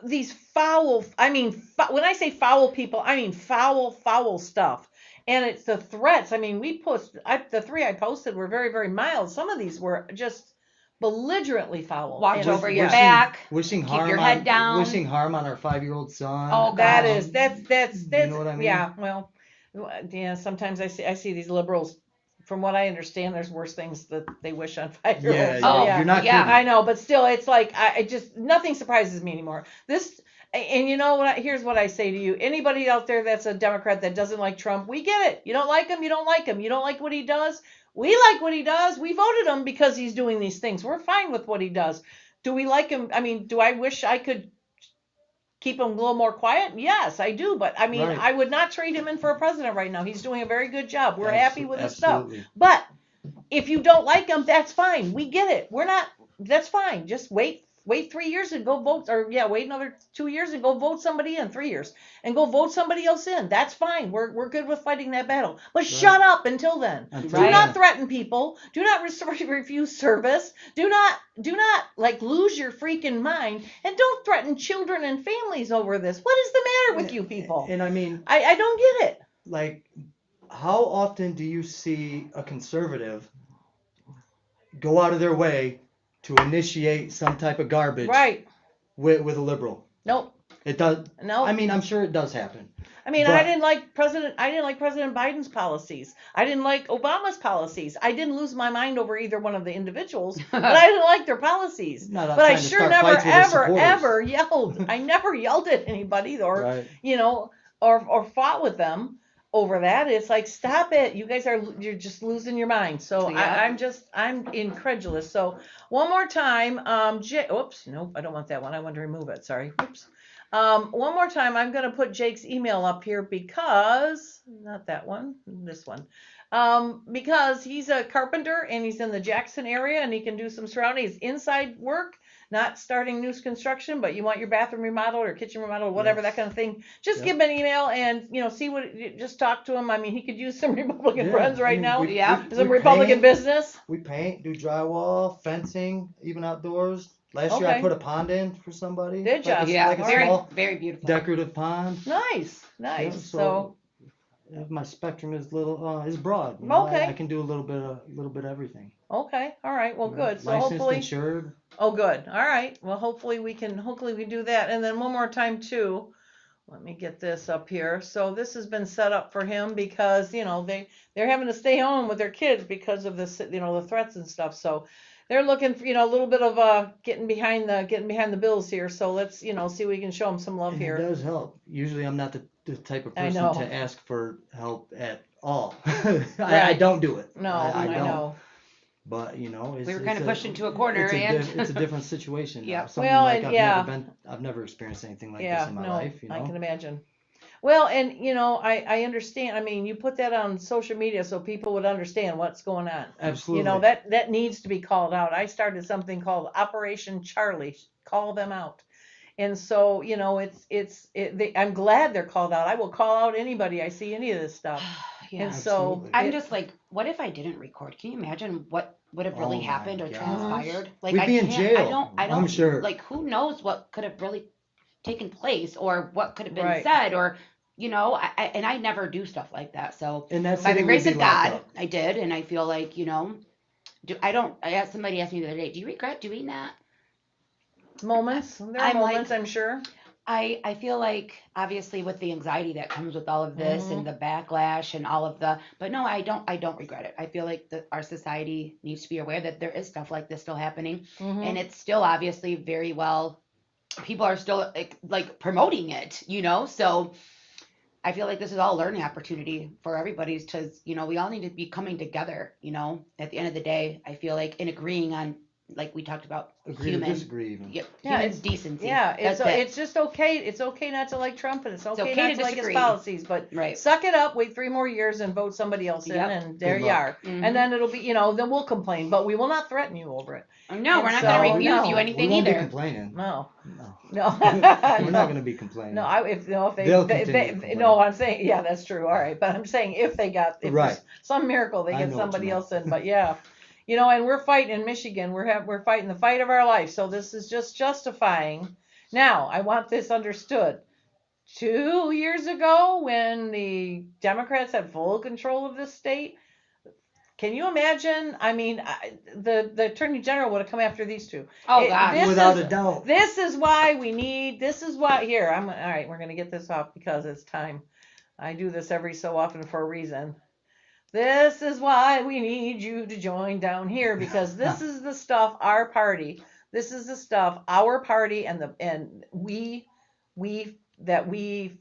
These foul. I mean, when I say foul people, I mean foul stuff. And it's the threats. I mean, the 3 I posted were very, very mild. Some of these were just belligerently foul. Watch And over your back. Wishing Keep harm your head on, down. Wishing harm on our 5-year-old son. Oh, That God. is that's You know what I mean? yeah. Well, yeah. Sometimes I see these liberals. From what I understand, there's worse things that they wish on 5-year-olds. Yeah, So, you're not yeah. kidding. I know, but still, it's like I just nothing surprises me anymore. And you know what? Here's what I say to you: anybody out there that's a Democrat that doesn't like Trump, we get it. You don't like him. You don't like him. You don't like what he does. We like what he does. We voted him because he's doing these things. We're fine with what he does. Do we like him? I mean, do I wish I could keep him a little more quiet? Yes, I do. But I mean, Right. I would not trade him in for a president right now. He's doing a very good job. We're happy with his stuff. Absolutely. But if you don't like him, that's fine. We get it. We're not. That's fine. Just wait 3 years and go vote, or wait another 2 years and go vote somebody in 3 years and go vote somebody else in. That's fine. We're good with fighting that battle. But shut up until then. Until Do not then. threaten people. Do not refuse service. Do not like lose your freaking mind, and don't threaten children and families over this. What is the matter with you people? And I mean, I don't get it. like, how often do you see a conservative go out of their way to initiate some type of garbage Right. with a liberal? Nope. It does. No. I mean, I'm sure it does happen. I mean, But- I didn't like President Biden's policies. I didn't like Obama's policies. I didn't lose my mind over either one of the individuals, but I didn't like their policies. Not But I trying to sure start never, fights with his ever, supporters. ever yelled. I never yelled at anybody or, Right. or fought with them over that. It's like, stop it. You guys you're just losing your mind. So Yeah. I'm incredulous. So one more time, oops, nope, I don't want that one. I want to remove it. Sorry. Oops. One more time, I'm going to put Jake's email up here because, not that one, this one. Because he's a carpenter and he's in the Jackson area and he can do some surrounding. It's inside work, not starting new construction, but you want your bathroom remodeled or kitchen remodeled, whatever, that kind of thing. Just give him an email and, see just talk to him. I mean, he could use some Republican friends right now. Some Republican business. We paint, do drywall, fencing, even outdoors. Last year I Okay. put a pond in for somebody. Did ya? Like a very, small very beautiful. decorative pond. Nice. Yeah, So my spectrum is is broad. you know, Okay. I can do a little bit of everything. okay. All right. Well, good. So Licensed, hopefully. insured. Oh, good. All right. Well, hopefully we can do that. And then one more time too. Let me get this up here. So this has been set up for him because, they're having to stay home with their kids because of this, the threats and stuff. So they're looking for, a little bit of getting behind the bills here. So let's, see if we can show them some love And here. It does help. Usually I'm not the type of I person know. to ask for help at all. Right. I don't do it. No, I don't. know. But it's, We were kind of pushed into a corner, it's a different situation. Yeah. Now. Something Well, like and I've never experienced anything like Yeah, this in my no, life. I can imagine. Well, and I understand. I mean, you put that on social media so people would understand what's going on. Absolutely. That needs to be called out. I started something called Operation Charlie. Call them out. And so, I'm glad they're called out. I will call out anybody I see any of this stuff. Yeah. And so Absolutely. I'm just like, what if I didn't record? Can you imagine what would have really Oh my happened or gosh. transpired? Like, We'd be in can't- jail, I don't, I'm sure. Like, who knows what could have really taken place or what could have been Right. said or, I never do stuff like that. So In that by the city, grace we'd of be locked God, up. I did. And I feel like, Somebody asked me the other day, do you regret doing that? Moments. There are moments, I'm sure. I feel like obviously with the anxiety that comes with all of this and the backlash and all of but no, I don't regret it. I feel like our society needs to be aware that there is stuff like this still happening, and it's still obviously very well, people are still like promoting it, so I feel like this is all a learning opportunity for everybody, because we all need to be coming together, at the end of the day. I feel like in agreeing on, like we talked about, Agree to disagree even. Yep. Yeah, Human decency. Yeah, That's it. it's just okay. It's okay not to like Trump, and it's okay, okay not to like his disagree. policies, but suck it up, wait 3 more years and vote somebody else in, and there you are. And then it'll be, then we'll complain, but we will not threaten you over it. No, we're not going to refuse you anything we won't either. Be complaining. No. We're not going to be complaining. No, if They'll continue they no, I'm saying, yeah, that's true. All right, but I'm saying if there's some miracle they get somebody else in, but yeah. And we're fighting in Michigan. We're fighting the fight of our life. So this is just justifying. Now, I want this understood. 2 years ago, when the Democrats had full control of this state, can you imagine? I mean, the Attorney General would have come after these two. Oh, God. Without a doubt. This is why all right, we're going to get this off because it's time. I do this every so often for a reason. This is why we need you to join down here, because this is the stuff our party and we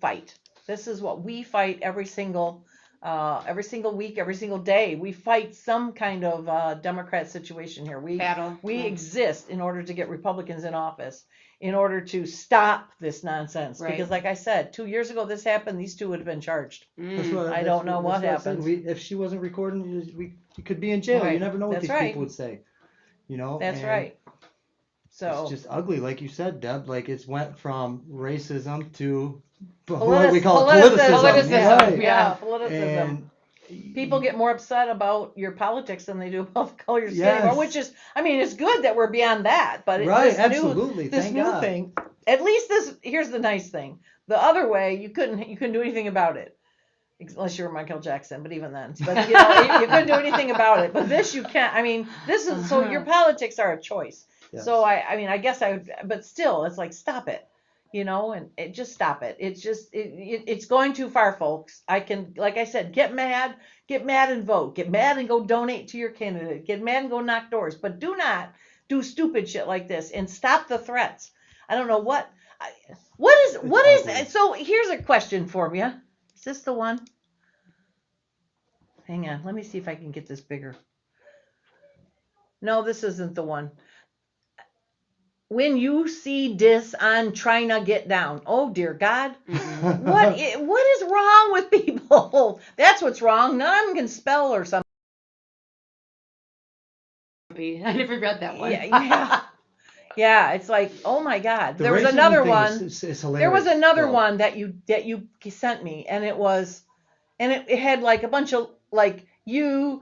fight. This is what we fight every single week, every single day. We fight some kind of Democrat situation here. We exist in order to get Republicans in office, in order to stop this nonsense. Right. Because like I said, 2 years ago this happened, these two would have been charged. I don't know what happened. If she wasn't recording, you could be in jail. Right. You never know what That's these right. people would say. That's right. So it's just ugly, like you said, Deb. Like it's went from racism to what Politic- we call it, politicism. Right. Yeah, politicism. And people get more upset about your politics than they do about the color of your skin Yes. anymore, which is, I mean, it's good that we're beyond that, but Right, this absolutely. this Thank new God. thing, at least here's the nice thing. The other way, you couldn't do anything about it. Unless you were Michael Jackson, but even then. But you couldn't do anything about it. But this you can't. I mean, this is, so your politics are a choice. Yes. So I guess I would, but still, it's like, stop it. And just stop it. It's just, it's going too far, folks. Like I said, get mad and vote. Get mad and go donate to your candidate. Get mad and go knock doors. But do not do stupid shit like this, and stop the threats. I don't know what is, so here's a question for you. Is this the one? Hang on. Let me see if I can get this bigger. No, this isn't the one. When you see this on trying to get down, oh dear God, what is wrong with people? That's what's wrong. None of them can spell or something. I never read that one. Yeah. It's like, oh my God. The There was racism another thing one. is hilarious. There was another Well, one that you sent me, and it had like a bunch of like you.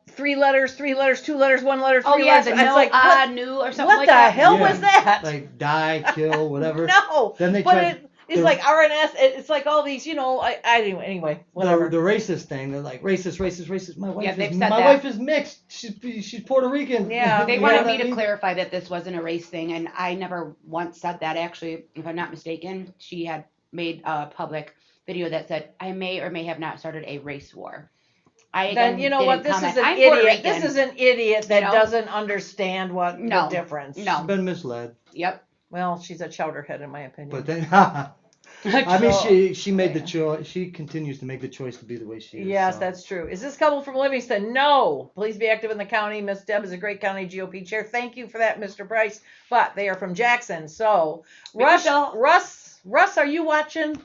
3 letters, 2 letters, 1 letter, 3 letters. The It's no, like, what, new or something what like the that. hell was that? Like die, kill, whatever. No, Then they but tried it's like RNS. It's like all these, anyway, whatever. the racist thing. They're like racist. My wife they've is said my that. wife is mixed. She's Puerto Rican. Yeah. They You wanted know me what I to mean? clarify that this wasn't a race thing, and I never once said that. Actually, if I'm not mistaken, she had made a public video that said, I may or may have not started a race war. Then you know what? This is an I'm Puerto idiot. Rican. This is an idiot that You know? doesn't understand what the difference. She's been misled. Yep. Well, she's a chowderhead in my opinion. But then, I mean, she made the choice. She continues to make the choice to be the way she is. Yes, so. that's true. Is this couple from Livingston? No. Please be active in the county. Miss Deb is a great county GOP chair. Thank you for that, Mr. Price. But they are from Jackson. So, Russ, are you watching?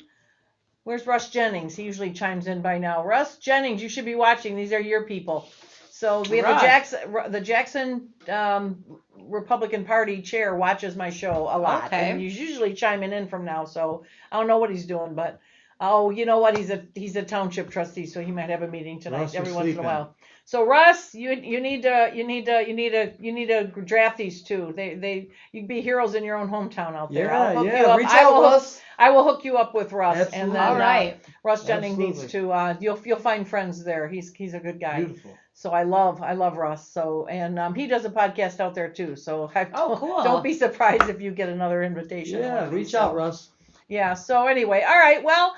Where's Russ Jennings? He usually chimes in by now. Russ Jennings, you should be watching. These are your people. So we have the Jackson Republican Party chair watches my show a lot, and he's usually chiming in from now. So I don't know what he's doing, but you know what? He's a township trustee, so he might have a meeting tonight Russ, every you're once in a sleeping. while. So Russ, you need to draft these two. You can be heroes in your own hometown out there. Yeah, I'll hook you up. reach out, Russ. I will hook you up with Russ, Absolutely. and then All right. Russ Jennings Absolutely. needs to. You'll find friends there. He's a good guy. Beautiful. So I love Russ. So, and he does a podcast out there too. So cool. Don't be surprised if you get another invitation. Yeah, reach out, Russ. Yeah. So anyway, all right. Well,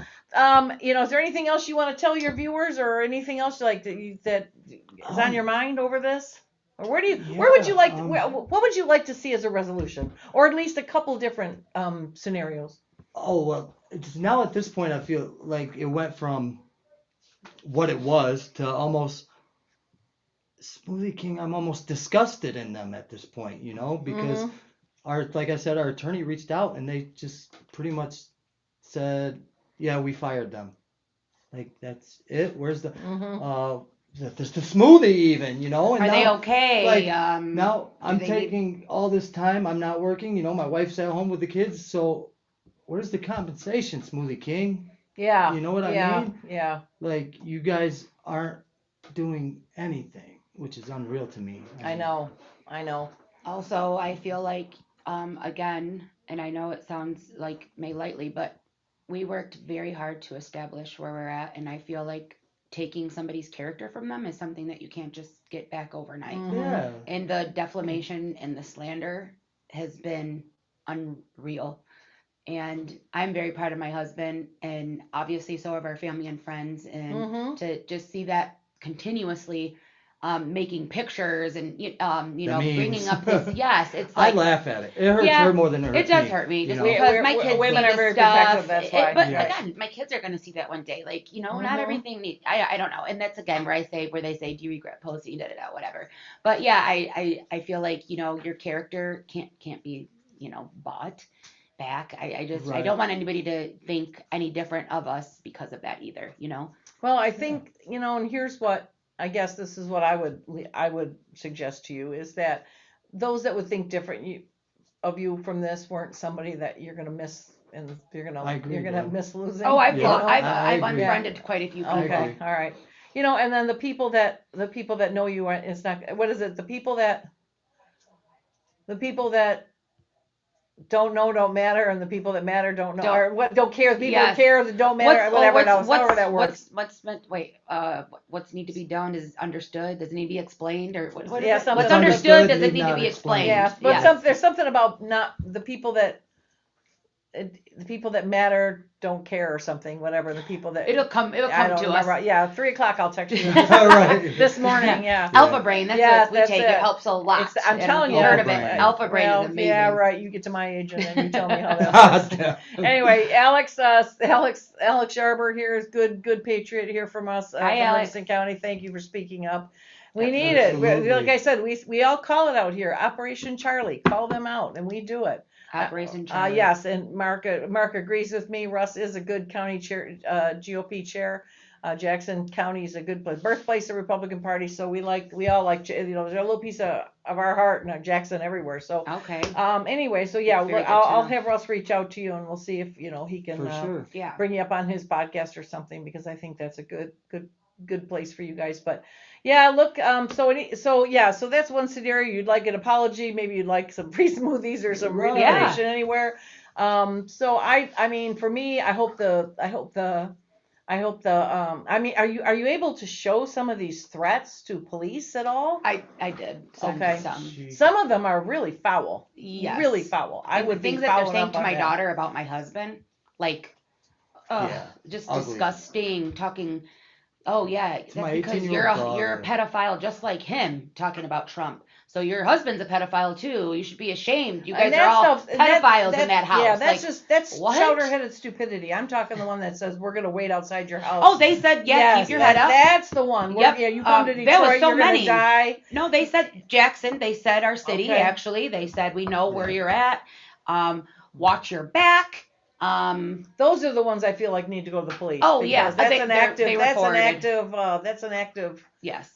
is there anything else you want to tell your viewers, or anything else that is on your mind over this? Or where would you like? What would you like to see as a resolution, or at least a couple different scenarios? Oh well, it's now at this point I feel like it went from what it was to almost Smoothie King. I'm almost disgusted in them at this point, because like I said, our attorney reached out and they just pretty much said, yeah, we fired them. Like that's it. Where's the there's the smoothie even, and Are they okay? Like, now I'm taking all this time. I'm not working. My wife's at home with the kids. So where's the compensation, Smoothie King? Yeah. You know what I mean? Yeah. Like you guys aren't doing anything, which is unreal to me. I know. Also, I feel like, again, and I know it sounds like may lightly, but we worked very hard to establish where we're at, and I feel like taking somebody's character from them is something that you can't just get back overnight. Yeah. And the defamation and the slander has been unreal. And I'm very proud of my husband, and obviously so have our family and friends. And to just see that continuously, making pictures and bringing up this. Yes, it's like I laugh at it. It hurts her more than it hurts me. It does hurt me just you know? because my kids women see are very this stuff. protective, that's why. But Yeah. again, my kids are going to see that one day. Like not everything needs. I don't know. And that's again where they say, do you regret posting? Whatever. But yeah, I feel like your character can't be bought back. I don't want anybody to think any different of us because of that either. Well, I think and here's what I guess this is what I would suggest to you is that those that would think different of you from this weren't somebody that you're gonna miss and you're gonna miss losing. Oh, I've unfriended quite a few people. Okay, all right. And then the people that know you aren't. It's not. What is it? The people that don't know don't matter, and the people that matter don't know or what don't care. The people that care that don't matter. However that works. What's need to be done is understood. Does it need to be explained, or what yeah, what's understood does it need to be explained? Yeah, but there's something about not the people that matter don't care or something. Whatever the people that it'll come to us. Yeah, 3:00 I'll text you. Right. This morning. Yeah. Alpha Brain. That's what we take. It helps a lot. I'm telling you. Heard of it. Alpha Brain is amazing. Yeah, right. You get to my age and then you tell me how that works. Anyway, Alex Sharber here is good patriot here from us from Livingston County. Thank you for speaking up. We need it. Like I said, we all call it out here. Operation Charlie. Call them out, and we do it. Operation Charlie. Yes, and Mark agrees with me. Russ is a good county chair, GOP chair. Jackson County is a good place, birthplace of the Republican Party. So we all like, there's a little piece of our heart in Jackson everywhere. So okay. Anyway, so yeah, I'll have Russ reach out to you, and we'll see if he can bring you up on his podcast or something, because I think that's a good place for you guys. But yeah, look, so that's one scenario. You'd like an apology, maybe you'd like some free smoothies or some remuneration anywhere. So I mean, for me, I hope are you able to show some of these threats to police at all? I did. Some of them are really foul. Yes. Really foul. I would things that they're saying to my daughter about my husband, like, just ugly. Disgusting. Talking. Oh yeah, that's because you're a pedophile just like him, talking about Trump. So your husband's a pedophile too. You should be ashamed. You guys are all pedophiles in that house. Yeah, that's chowder-headed stupidity. I'm talking the one that says we're gonna wait outside your house. Oh, they said keep your head up. That's the one. Yep. Yeah, you come to Detroit, there was so you're many. gonna die. No, they said Jackson. They said our city. Okay. Actually, they said we know where you're at. Watch your back. Those are the ones I feel like need to go to the police. Oh yeah, that's an active. Yes.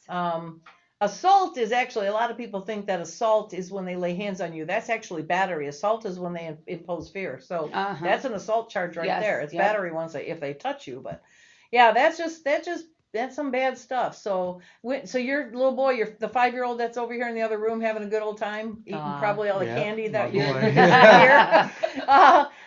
Assault is actually, a lot of people think that assault is when they lay hands on you. That's actually battery. Assault is when they impose fear. So that's an assault charge right there. It's battery once if they touch you. But yeah, that's some bad stuff. So your little boy, the 5-year-old that's over here in the other room having a good old time, eating probably all the candy that you're here.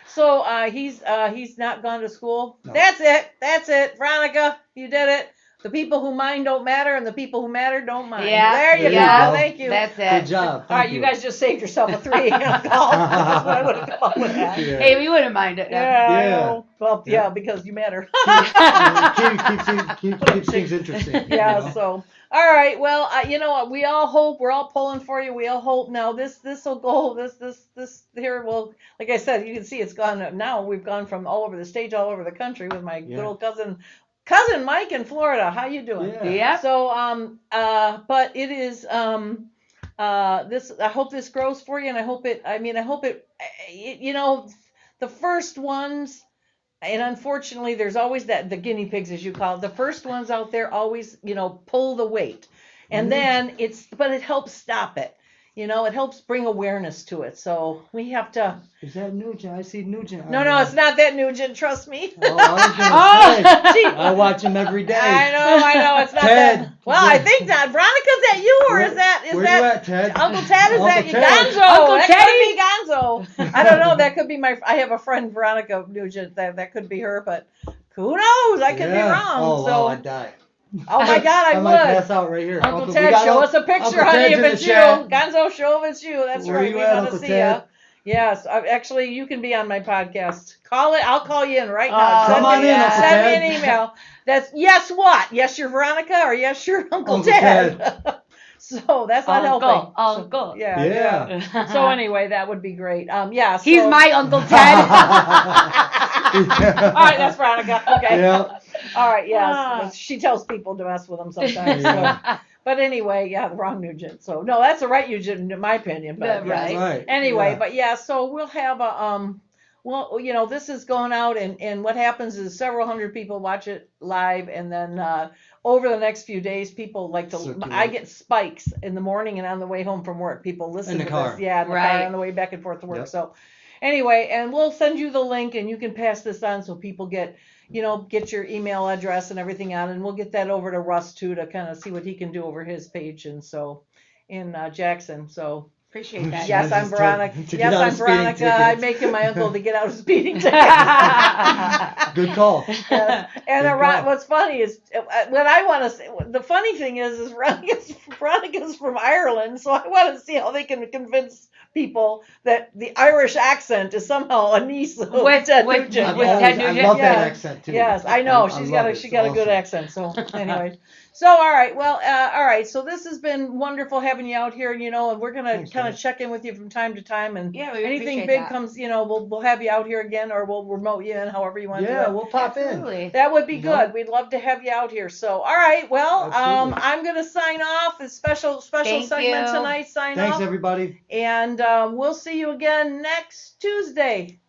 So he's not gone to school. No. That's it, Veronica, you did it. The people who mind don't matter, and the people who matter don't mind. Yeah, There you yeah. go. Thank you. That's it. Good job. All right, you guys just saved yourself a 3 a.m. call. That's what I would have come up with that. Yeah. Hey, we wouldn't mind it. Yeah, I Yeah. know. Well, yeah, because you matter. Keeps things interesting. Yeah, you know? so all right, well, you know what, we all hope, we're all pulling for you, we all hope now this will go, this here will, like I said, you can see it's gone now. We've gone from all over the stage, all over the country with my Yeah. little cousin Mike in Florida. How you doing? Yeah. So but it is this, I hope this grows for you, and I hope it you know, the first ones. And unfortunately, there's always the guinea pigs, as you call it. The first ones out there always, you know, pull the weight. And then but it helps stop it. You know, it helps bring awareness to it. So we have to. Is that Nugent? I see Nugent. No, it's not that Nugent, trust me. Oh, I was gonna say, gee. I watch him every day. I know, it's not Ted. that. Well, I think that. Veronica's that you, or is that Where you at, Ted? Uncle Ted? Is that you? Ted. Gonzo. Uncle That Teddy? could be Gonzo. I don't know. That could be I have a friend, Veronica Nugent. That could be her, but who knows? I could be Yeah. wrong. Oh, so. wow, I'd die. Oh my God, I might would. pass out right here. Uncle we Ted, got show Uncle- us a picture, Uncle honey, Ted's if in the it's you. chat. Gonzo, show if it's you. That's Where right. you We at, want to Uncle see Ted? you. Yes, actually, you can be on my podcast. Call it. I'll call you in right now. Oh, come on in, Uncle Send me Ted. an email. That's yes, what? Yes, you're Veronica, or yes, you're Uncle Uncle Ted. So that's not helping. Uncle. Yeah. Yeah. So anyway, that would be great. Yeah. So, He's my Uncle Ted. All right, that's Veronica. Okay. Yeah. All right, yes. She tells people to mess with them sometimes. So. But anyway, yeah, the wrong Nugent. So no, that's the right Nugent in my opinion. But Right. yes. Right. Anyway, Yeah. but yeah, so we'll have a well, you know, this is going out, and what happens is several hundred people watch it live, and then over the next few days, people like to. Circulate. I get spikes in the morning and on the way home from work. People listen In the to car. this, yeah, in the car Right. on the way back and forth to work. Yep. So anyway, and we'll send you the link, and you can pass this on so people get your email address and everything on, and we'll get that over to Russ too to kind of see what he can do over his page, and so in Jackson. So. Appreciate that. Yes, I'm Veronica. to get Yes, out I'm of speeding Veronica. tickets. I'm making my uncle to get out of speeding tickets. Good call. Yes. And Good call. what's funny is what I want to say. The funny thing is Veronica's from Ireland, so I want to see how they can convince people that the Irish accent is somehow a niece of Ted Nugent. I love that accent too. Yes, I know. I She's love got it. she got a It's good awesome. accent. So anyway, so all right, well, all right. So this has been wonderful having you out here, and we're gonna kind of check in with you from time to time, and Yeah, we anything appreciate big that. comes, we'll have you out here again, or we'll remote you in, however you want to do Yeah, it. we'll pop in. Absolutely. That would be You good. know? We'd love to have you out here. So, all right. Well, Absolutely. I'm gonna sign off. A special Thank segment you. tonight. Sign Thanks, off, everybody. and we'll see you again next Tuesday.